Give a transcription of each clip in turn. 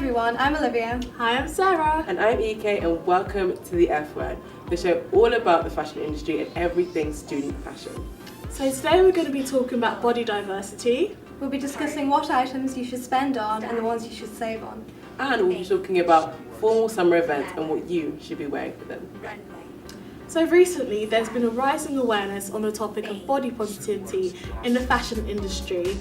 everyone, I'm Olivia. Hi, I'm Sarah. And I'm EK, and welcome to The F Word, the show all about the fashion industry and everything student fashion. So today we're going to be talking about body diversity. We'll be discussing what items you should spend on and the ones you should save on. And we'll be talking about formal summer events and what you should be wearing for them. So recently there's been a rising awareness on the topic of body positivity in the fashion industry.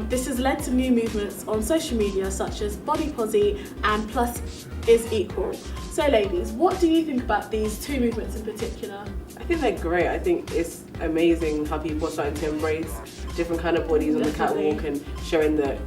This has led to new movements on social media such as Body Posi and Plus is Equal. So ladies, what do you think about these two movements in particular? I think they're great. I think it's amazing how people are starting to embrace different kind of bodies on the catwalk and showing that,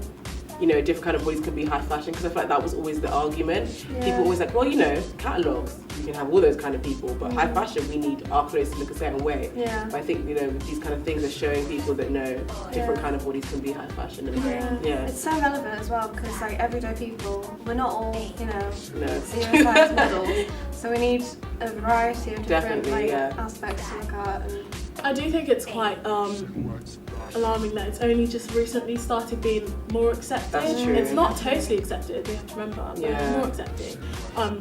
you know, different kind of bodies can be high fashion, because I feel like that was always the argument. Yeah. People always like, well, you know, catalogs, you can have all those kind of people, but high fashion, we need our clothes to look a certain way. Yeah. But I think, you know, these kind of things are showing people that no, different kind of bodies can be high fashion. And It's so relevant as well because like everyday people, we're not all, you know, No. zero size models. So we need a variety of different Definitely, aspects to look at. And I do think it's quite alarming that it's only just recently started being more accepted. That's true. It's not totally accepted, we have to remember, but it's more accepted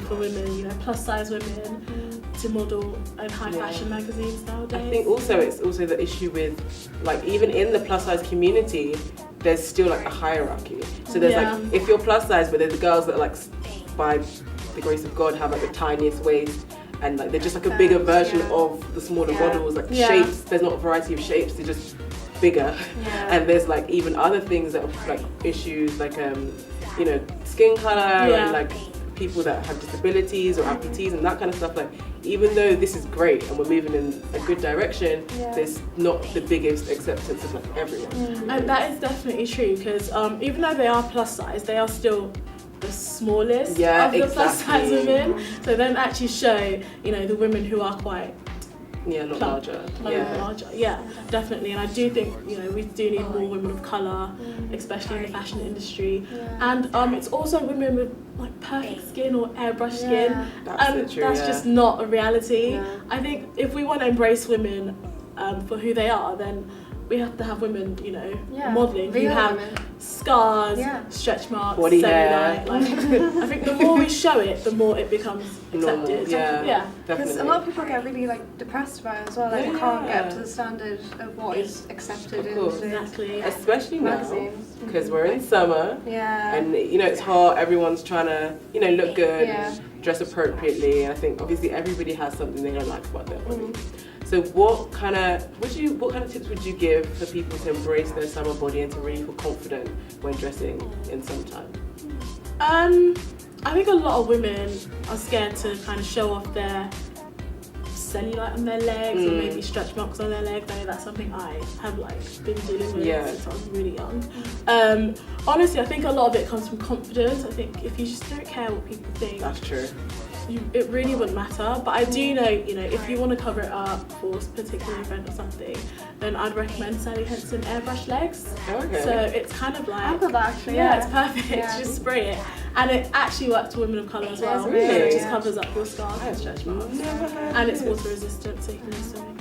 for women, you know, plus size women to model in high fashion magazines nowadays. I think also it's also the issue with, like, even in the plus size community, there's still like a hierarchy. So there's like, if you're plus size, but there's the girls that like, by the grace of God, have like the tiniest waist, and like they're just like a bigger version of the smaller models, like shapes. There's not a variety of shapes, they're just bigger. And there's like even other things that are like issues like you know, skin color and like people that have disabilities or amputees and that kind of stuff. Like, even though this is great and we're moving in a good direction, there's not the biggest acceptance of like everyone. And that is definitely true, because even though they are plus size, they are still the smallest of the plus size women. So then actually show, you know, the women who are quite a lot larger. Yeah, definitely. And I do think, you know, we do need more women of colour, especially in the fashion industry. And it's also women with like perfect skin or airbrush skin. That's just not a reality. I think if we want to embrace women for who they are, then we have to have women, you know, modelling who have scars, stretch marks, body cellulite. hair. Like, I think the more we show it, the more it becomes accepted. Because a lot of people get really like depressed about it as well. Like they can't get up to the standard of what is accepted in especially magazines. now, because we're in summer. And you know it's hot. Everyone's trying to, you know, look good, dress appropriately. And I think obviously everybody has something they don't like about their body. So what kind of tips would you give for people to embrace their summer body and to really feel confident when dressing in summertime? I think a lot of women are scared to kind of show off their cellulite on their legs or maybe stretch marks on their legs. I know that's something I have like been dealing with since I was really young. Honestly, I think a lot of it comes from confidence. I think if you just don't care what people think, that's true. It really wouldn't matter. But I do know, you know, if you want to cover it up for a particular event or something, then I'd recommend Sally Hansen airbrush legs. Okay. So it's kind of like, I've got that actually. it's perfect. Just spray it, and it actually works for women of colour as well. Really? So it just covers up your scars and stretch marks, and it's water resistant, so you can use swimming.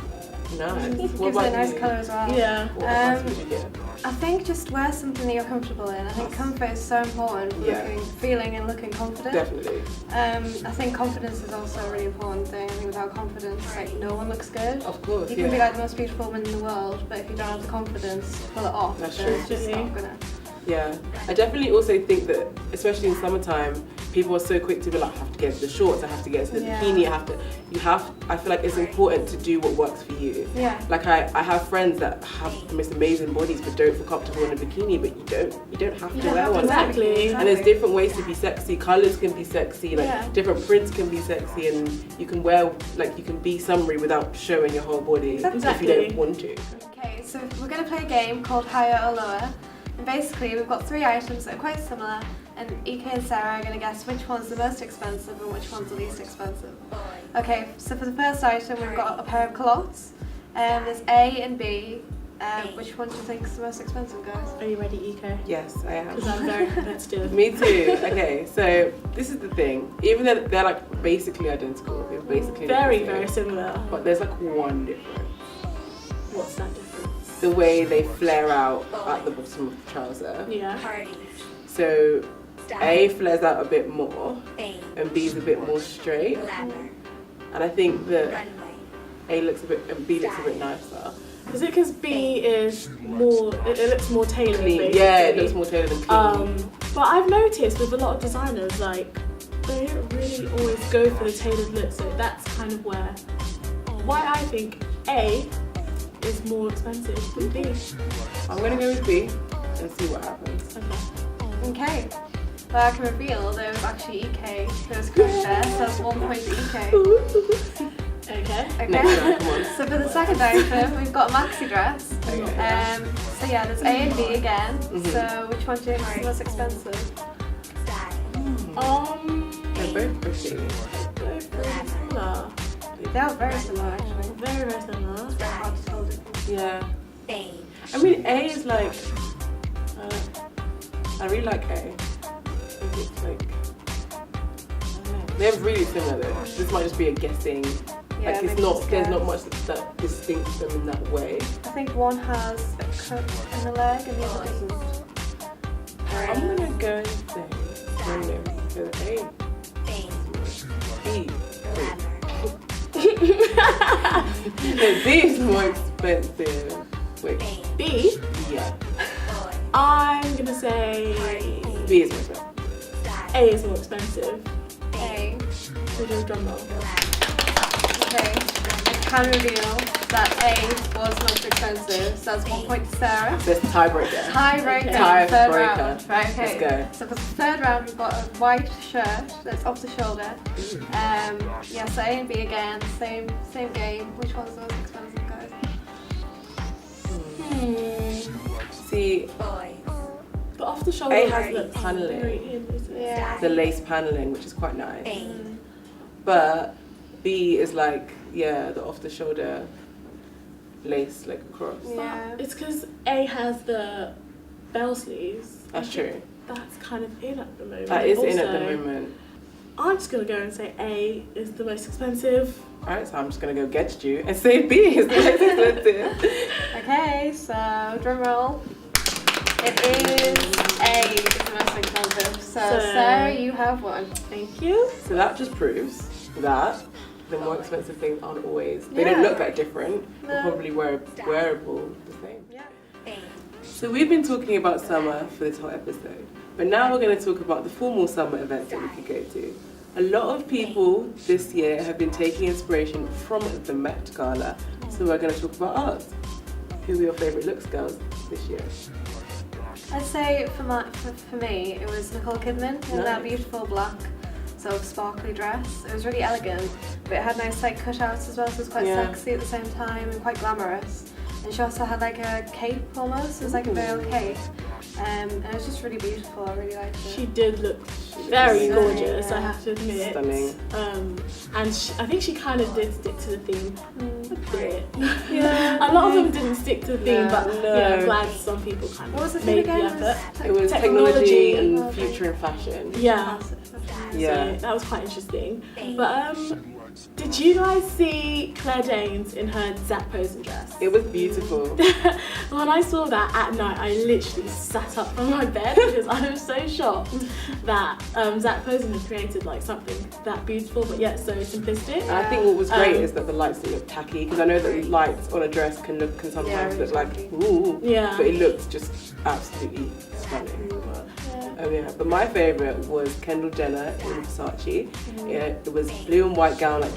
Nice. Gives it a nice colour as well. What advice would you give? I think just wear something that you're comfortable in. I think comfort is so important for feeling and looking confident. Definitely. I think confidence is also a really important thing. I think without confidence, like no one looks good. Of course, you can be like the most beautiful woman in the world, but if you don't have the confidence to pull it off, that's then true. it's just not gonna. Yeah, I definitely also think that, especially in summertime, people are so quick to be like, I have to get into the shorts, I have to get into the bikini, I feel like it's important to do what works for you. Like I have friends that have the most amazing bodies but don't feel comfortable in a bikini, but you don't have to wear one. Exactly. And there's different ways to be sexy, colours can be sexy, like different prints can be sexy, and you can wear, like you can be summery without showing your whole body if you don't want to. Okay, so we're going to play a game called Higher or Lower. And basically we've got 3 items that are quite similar, and EK and Sarah are going to guess which one's the most expensive and which one's the least expensive. Okay, so for the first item we've got a pair of culottes. There's A and B. Which one do you think is the most expensive, guys? Are you ready, EK? Yes, I am. Because I'm very competitive. Me too. Okay, so this is the thing. Even though they're like basically identical, they're basically very similar. But there's like one difference. What's that difference? The way they flare out at the bottom of the trouser. Yeah. So A flares out a bit more and B is a bit more straight. And I think that A looks a bit and B looks a bit nicer. Is it because B is more, it looks more tailored? Clean. Yeah, it looks more tailored and clean. But I've noticed with a lot of designers, like, they don't really always go for the tailored look, so that's kind of why I think A is more expensive than B. I'm gonna go with B and see what happens. Okay. Well, I can reveal there was actually EK who was correct there, so that's 1 point to EK. Okay. Okay. Next one, come on. So for the second item, we've got a maxi dress. Okay. So yeah, there's A and B again. Mhm. So which one do you think is the most expensive? They're both pretty. They're pretty similar. They are very similar actually. Very, very similar. It's very hard to tell the difference. Yeah. I mean, A is like. I really like A. I think it's like. I don't know. They're really similar though. This might just be a guessing. Yeah, Like it's maybe not. just There's guess. not much that distincts them in that way. I think one has a cut in the leg and the other doesn't. I'm gonna go and say. Random. So A. B. No, B is more expensive. Wait. B, Yeah. I'm gonna say B is more expensive. A is more expensive. A. So do a drum roll. Okay. I can reveal that A was most expensive, so that's 1 point to Sarah. So it's tiebreaker. Tiebreaker, Okay. third Tiebreaker. round. Right, okay. Let's So for the third round, we've got a white shirt that's off the shoulder. Yeah, so A and B again, same game. Which one's the most expensive, guys? See, But off the shoulder A has has the the paneling. Yeah. the lace paneling, which is quite nice. But B is like, yeah, the off the shoulder lace like across. Yeah. It's because A has the bell sleeves. That's true. That's kind of in at the moment. That is in at Also, the moment. I'm just gonna go and say A is the most expensive. Alright, so I'm just gonna go against you and say B is the most expensive. Okay, so drum roll. It is A is the most expensive. So Sarah, you have one. Thank you. So that just proves that the more expensive things aren't always, they don't Yeah. look that different. They're No. probably wearable the same. Yeah. So we've been talking about summer for this whole episode, but now we're going to talk about the formal summer events that we could go to. A lot of people this year have been taking inspiration from the Met Gala, so we're going to talk about ours. Who were your favourite looks, girls, this year? I'd say for me, it was Nicole Kidman in that Nice. beautiful black sort of sparkly dress. It was really elegant, but it had nice like cutouts as well, so it was quite Yeah. sexy at the same time and quite glamorous. And she also had like a cape almost, it was like a veil cape. And it was just really beautiful, I really liked it. She did look very Stunning, gorgeous, yeah. I have to admit. Stunning. And I think she kind of did stick to the theme a bit. Yeah. A lot of them didn't stick to the theme, No. but No. I'm glad some people kind What was the of thing made the again? effort. It was Technology. technology and future and fashion. Yeah. Yeah. So that was quite interesting. But did you guys see Claire Danes in her Zac Posen dress? It was beautiful. When I saw that at night, I literally sat up from my bed because I was so shocked that Zac Posen had created like something that beautiful but yet so simplistic. And I think what was great Um, is that the lights didn't look tacky, because I know that lights on a dress can sometimes Yeah, really look like tacky. ooh, Yeah. but it looked just absolutely stunning. Oh yeah, but my favourite was Kendall Jenner in Versace. Yeah, it was blue and white gown, like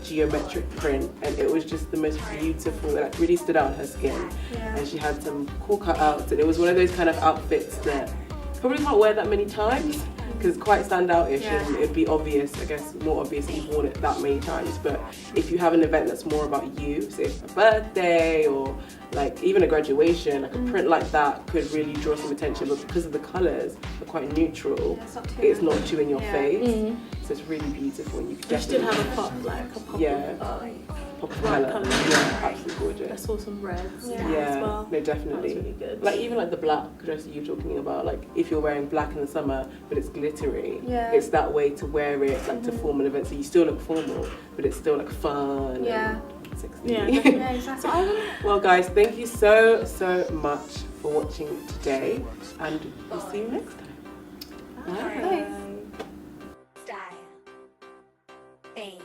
geometric print, and it was just the most beautiful. It like really stood out on her skin, Yeah. and she had some cool cutouts, and it was one of those kind of outfits that you probably can't wear that many times because it's quite standout-ish, Yeah. and it'd be obvious, I guess, more obvious if you've worn it that many times. But if you have an event that's more about you, say a birthday or like even a graduation, like a print like that could really draw some attention. But because of the colours are quite neutral, Yeah, it's not too it's not too in your Yeah. face, so it's really beautiful. And you could She did definitely have a pop, like a pop Yeah. of pop of bright colour. colours. Yeah, absolutely I gorgeous. saw some reds Yeah. as Yeah, well. no, That definitely. was really good. Like even like the black dress that you're talking about, like if you're wearing black in the summer but it's glittery, Yeah. it's that way to wear it like to form an event, so you still look formal but it's still like fun Yeah. and sexy. Yeah, Yeah, exactly. Well guys, thank you so much for watching today, and we'll see you next time. Bye. Style. Fame.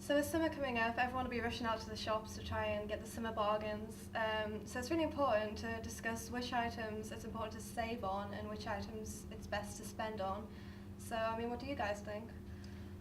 So with summer coming up, everyone will be rushing out to the shops to try and get the summer bargains. So it's really important to discuss which items it's important to save on and which items it's best to spend on. So, I mean, what do you guys think?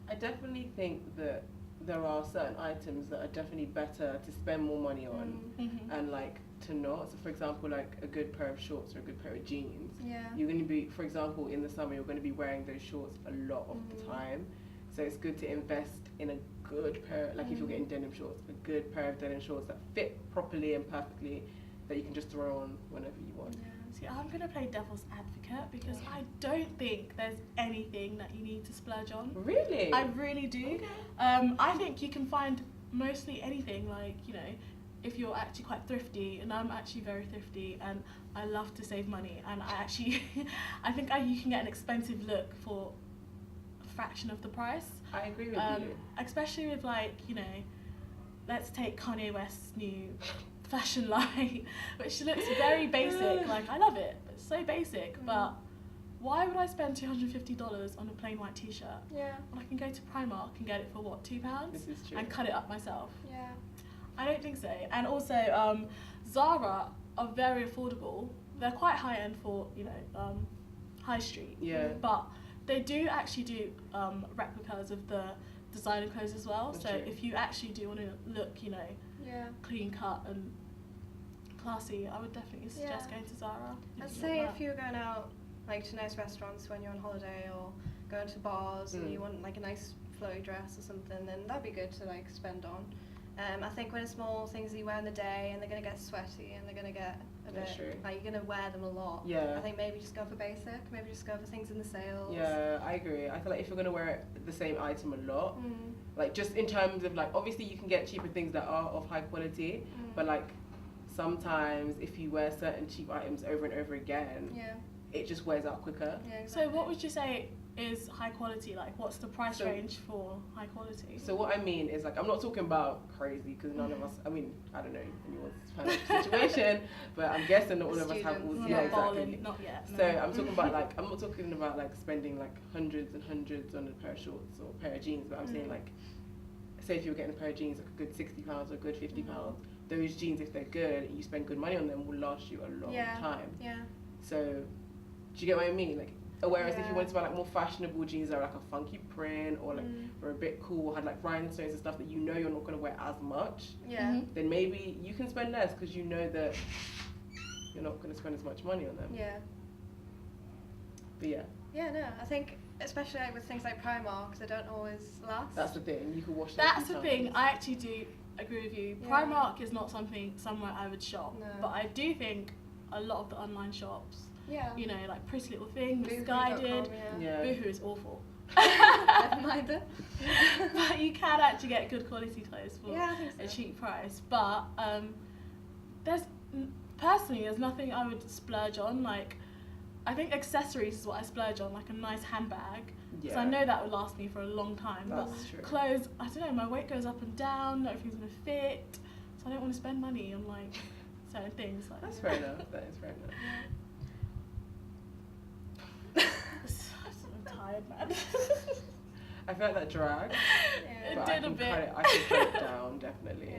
I definitely think that there are certain items that are definitely better to spend more money on and like to not. So for example, like a good pair of shorts or a good pair of jeans. Yeah. You're going to be, for example, in the summer, you're going to be wearing those shorts a lot of the time. So it's good to invest in a good pair, like if you're getting denim shorts, a good pair of denim shorts that fit properly and perfectly, that you can just throw on whenever you want. Yeah. See, I'm going to play devil's advocate because I don't think there's anything that you need to splurge on. Really? I really do. Okay. I think you can find mostly anything, like, you know, if you're actually quite thrifty, and I'm actually very thrifty and I love to save money, and I actually, I think you can get an expensive look for a fraction of the price. I agree with you. Especially with, like, you know, let's take Kanye West's new fashion line, which looks very basic. Like, I love it, but it's so basic. But why would I spend $250 on a plain white t-shirt? Yeah. When I can go to Primark and get it for what, £2? This is true. And cut it up myself. Yeah. I don't think so. And also, Zara are very affordable. They're quite high end for, you know, high street. Yeah. But they do actually do replicas of the designer clothes as well. That's so true. if you actually do want to look, you know, Yeah. clean cut and classy, I would definitely suggest going to Zara. I'd you say want if that. you're going out like to nice restaurants when you're on holiday or going to bars and you want like a nice flowy dress or something, then that'd be good to like spend on. I think when it's more things that you wear in the day and they're gonna get sweaty and they're gonna get a That's bit true. like you're gonna wear them a lot. Yeah. I think maybe just go for basic. Maybe just go for things in the sales. Yeah, I agree. I feel like if you're gonna wear the same item a lot, Mm. like just in terms of like, obviously you can get cheaper things that are of high quality, but like sometimes if you wear certain cheap items over and over again, Yeah. it just wears out quicker. Yeah. So Exactly. what would you say is high quality? Like, what's the price So- range for high quality? So what I mean is like, I'm not talking about crazy because none of us, I mean, I don't know anyone's financial situation, but I'm guessing not all of us have all, Students. yeah, Not exactly. balling, not yet. No. So I'm talking about like, I'm not talking about like spending like hundreds and hundreds on a pair of shorts or a pair of jeans, but I'm saying like, say if you're getting a pair of jeans like a good £60 or a good £50, those jeans, if they're good and you spend good money on them, will last you a long time. Yeah. So do you get what I mean? Like, whereas if you Yeah. wanted to buy like more fashionable jeans that are like a funky print or like or a bit cool, had like rhinestones and stuff that you know you're not gonna wear as much, Yeah. then maybe you can spend less because you know that you're not gonna spend as much money on them. Yeah. But yeah, Yeah. No, I think especially like with things like Primark, they don't always last. that's the thing. You can wash them. That's a few the thing. times. I actually do agree with you. Yeah. Primark is not somewhere I would shop, No. but I do think a lot of the online shops, Yeah. you know, like Pretty Little Thing, Boohoo.com, Misguided. Yeah. Boohoo is awful. Never mind it. But you can actually get good quality clothes for Yeah, I think so. a cheap price. But personally, there's nothing I would splurge on. Like, I think accessories is what I splurge on, like a nice handbag. Because I Yeah. know that would last me for a long time. That's but true. clothes, I don't know, my weight goes up and down, not everything's gonna fit. So I don't want to spend money on like certain things. Like, That's fair enough. That is fair enough. I'm tired, man. I felt that drag, Yeah. It but did I a can bit. cut it. I can cut it down definitely. Yeah.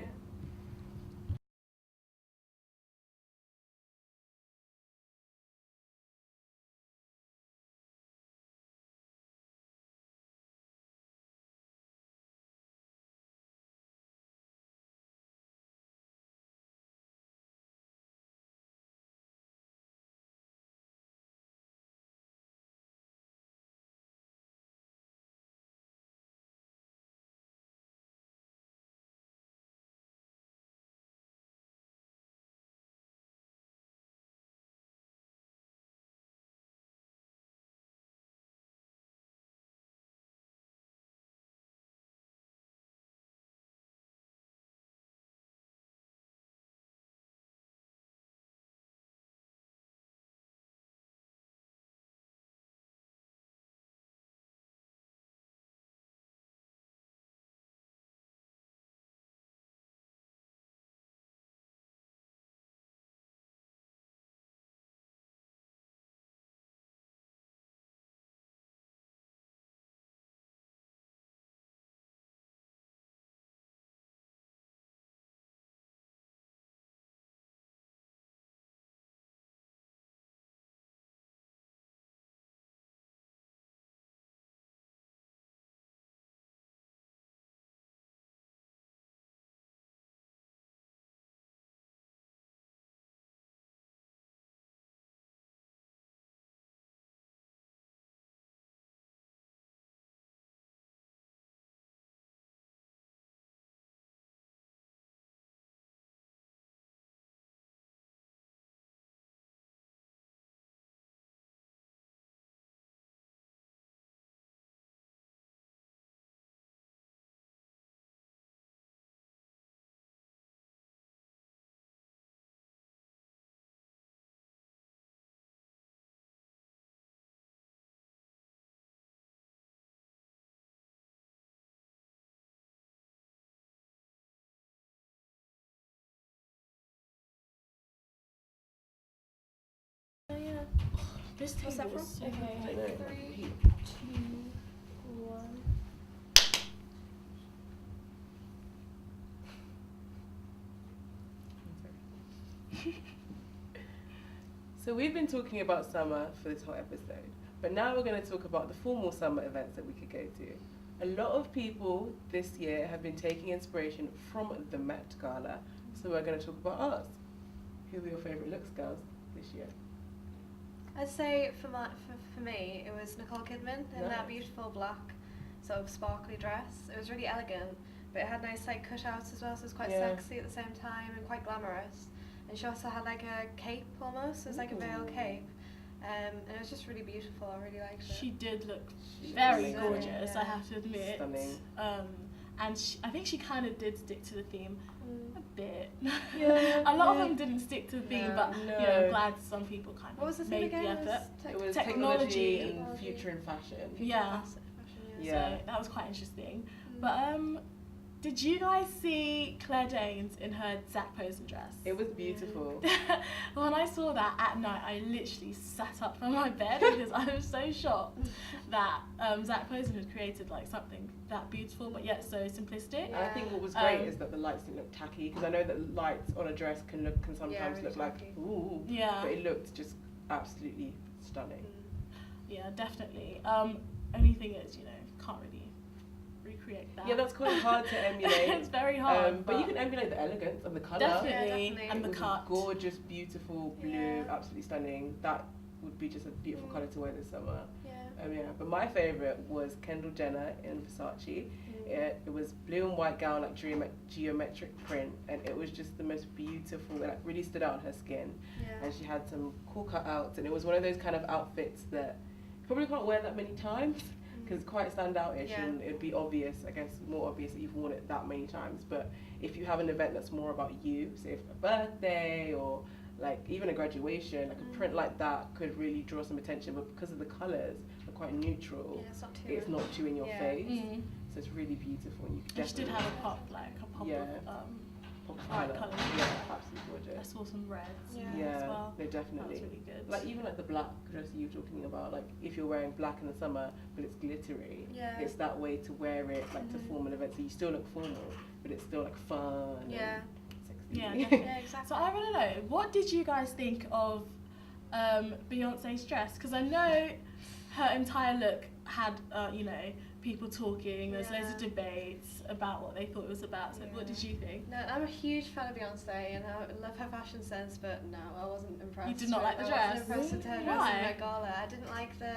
This What's that table from? is so Okay. I know. 3, 2, 1. So we've been talking about summer for this whole episode, but now we're going to talk about the formal summer events that we could go to. A lot of people this year have been taking inspiration from the Met Gala, so we're going to talk about ours. Who were your favourite looks, girls, this year? I'd say for me, it was Nicole Kidman in that Nice. beautiful black sort of sparkly dress. It was really elegant, but it had nice like cutouts as well, so it was quite Yeah. sexy at the same time and quite glamorous. And she also had like a cape almost, it was like a veil Ooh. cape. And it was just really beautiful, I really liked it. She did look She very was gorgeous, stunning, I have to admit. Stunning. And I think she kind of did stick to the theme a bit. Yeah, A lot of yeah. them didn't stick to the theme, No. but you know, No. I'm glad some people kind What was the of theme made again? the It was effort. It was Technology. technology and future in fashion. Yeah. Fashion, Yeah. So that was quite interesting. Mm. But did you guys see Claire Danes in her Zac Posen dress? It was beautiful. When I saw that at night, I literally sat up from my bed because I was so shocked that Zac Posen had created like something that beautiful but yet so simplistic. And I think what was great Um, is that the lights didn't look tacky, because I know that lights on a dress can sometimes really look like tacky. ooh, Yeah. but it looked just absolutely stunning. Yeah, definitely. Only thing is, you know, can't really recreate that. Yeah, that's quite hard to emulate. It's very hard. but you can emulate the elegance of the colour. definitely, Yeah, definitely. and It the was cut. gorgeous, beautiful blue, Yeah. absolutely stunning. That would be just a beautiful colour to wear this summer. Yeah. Yeah, but my favourite was Kendall Jenner in Versace. It was blue and white gown, like geometric print, and it was just the most beautiful. It like really stood out on her skin, Yeah. and she had some cool cutouts, and it was one of those kind of outfits that you probably can't wear that many times because it's quite standout-ish, Yeah. and it'd be obvious, I guess, more obvious that you've worn it that many times. But if you have an event that's more about you, say for a birthday or like even a graduation, like a print like that could really draw some attention. But because of the colours, they're quite neutral. Yeah, it's not too. It's not too in your Yeah. face, Mm. so it's really beautiful. And you could And she did definitely have a pop Yeah. of pop of bright colour. colours. Yeah, absolutely I gorgeous. saw some reds Yeah. in there as well. No, definitely. That was really good. Like even like the black dress you were talking about, like if you're wearing black in the summer but it's glittery, Yeah. it's that way to wear it like to form an event. So you still look formal, but it's still like fun. Yeah. And sexy. Yeah, definitely. Yeah, exactly. So I want to know, what did you guys think of Beyonce's dress? Because I know her entire look had, you know, people talking. There's loads of Yeah. debates about what they thought it was about. So what did you think? No, I'm a huge fan of Beyonce and I love her fashion sense, but no, I wasn't impressed. You did not like the I dress? wasn't impressed with her dress Why? in Met Gala. I didn't like the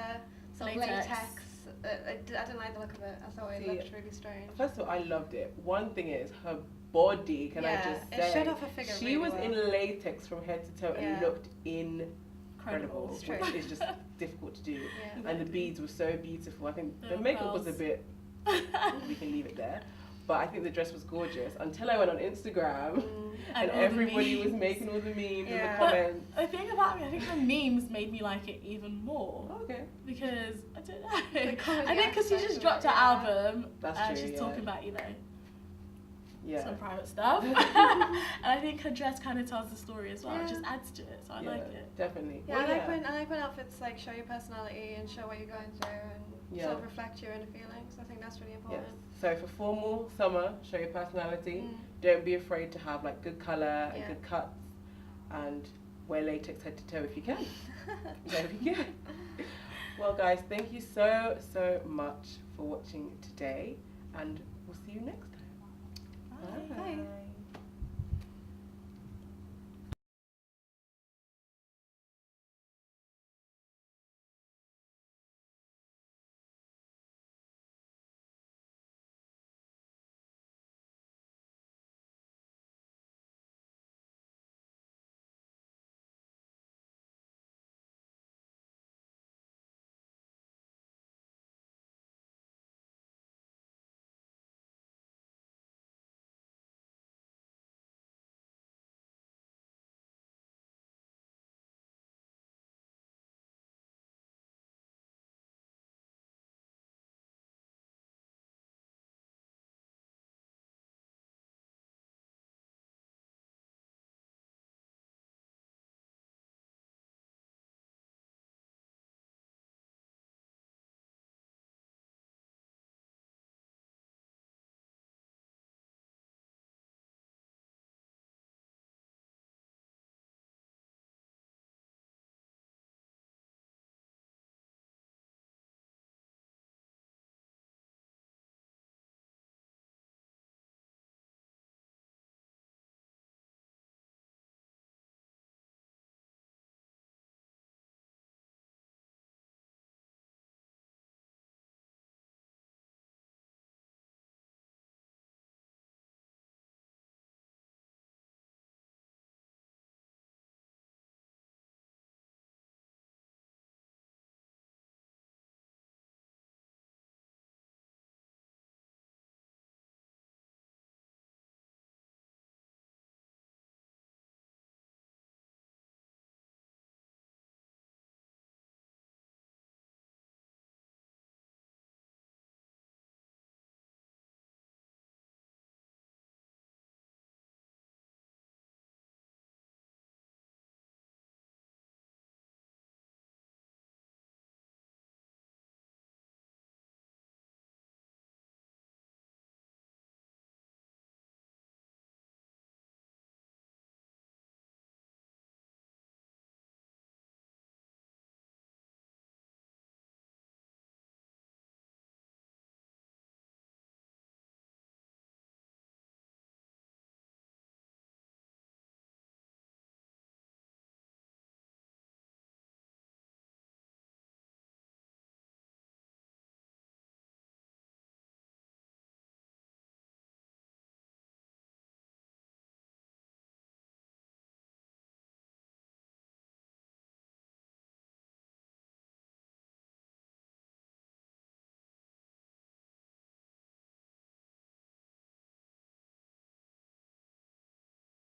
sort of Latex. latex. I didn't like the look of it. I thought it See, looked really strange. First of all, I loved it. One thing is her body. Can I Yeah, just it say? showed off her figure She really was well. in latex from head to toe and Yeah. looked incredible, Incredible. It's which true. is just difficult to do. Yeah. And the beads were so beautiful. I think They the were makeup was a pearls. bit. We can leave it there. But I think the dress was gorgeous until I went on Instagram and all the everybody was memes. making all the memes Yeah. and the But comments. the thing about me, I think the memes made me like it even more. Okay. Because, I don't know. The comedy I think because she aspect just of dropped it, her yeah. album That's and true, she's yeah. talking about, you know, Yeah. some private stuff. And I think her dress kind of tells the story as well. It Yeah. just adds to it, so I Yeah, like it. Definitely. Yeah, Well, I like when outfits like show your personality and show what you're going through and Yeah. sort of reflect your inner feelings. I think that's really Yes. important. So for formal summer, show your personality. Mm. Don't be afraid to have like good colour and Yeah. good cuts, and wear latex head to toe if you can. If you can. Well, guys, thank you so much for watching today, and we'll see you next time. Bye. Bye.